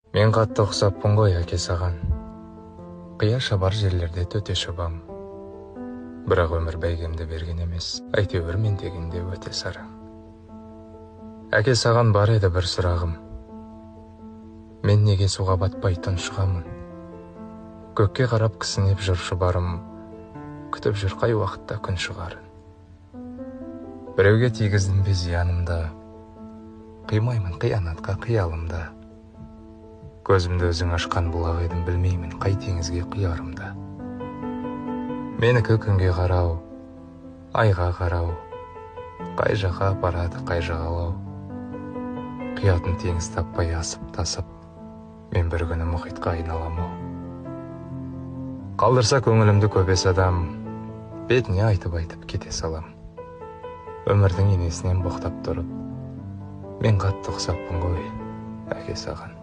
Мен қатты ұқсаппын ғой әке саған. Қияша бар жерлерде төте шабам. Бірақ өмір бәйгемді берген емес, әйтеуір мен дегенде өте сара. Әке саған бар еді бір сұрағым. Мен неге суға батпай тұншығамын? Көкке қарап кісінеп жүрші барым, күтіп жүр қай уақытта күн шығарын. Біреуге тигіздің бе зиянымда, қимаймын қиянатқа қиялымда. Көзімді өзің ашқан бұлақ едім, білмеймін қай теңізге құярымда. Менікі күнге қарау, айға қарау, қай жаққа барады қай жағалау. Қиятын теңіз таппай асып тасып, мен бір күні мұхитқа айналамау. Қалдырса көңілімді көбес адам, бетіне айтып кете салам. Өмірдің енесінен боқтап тұрып, мен қатты ұқсаппын ғой әке саған.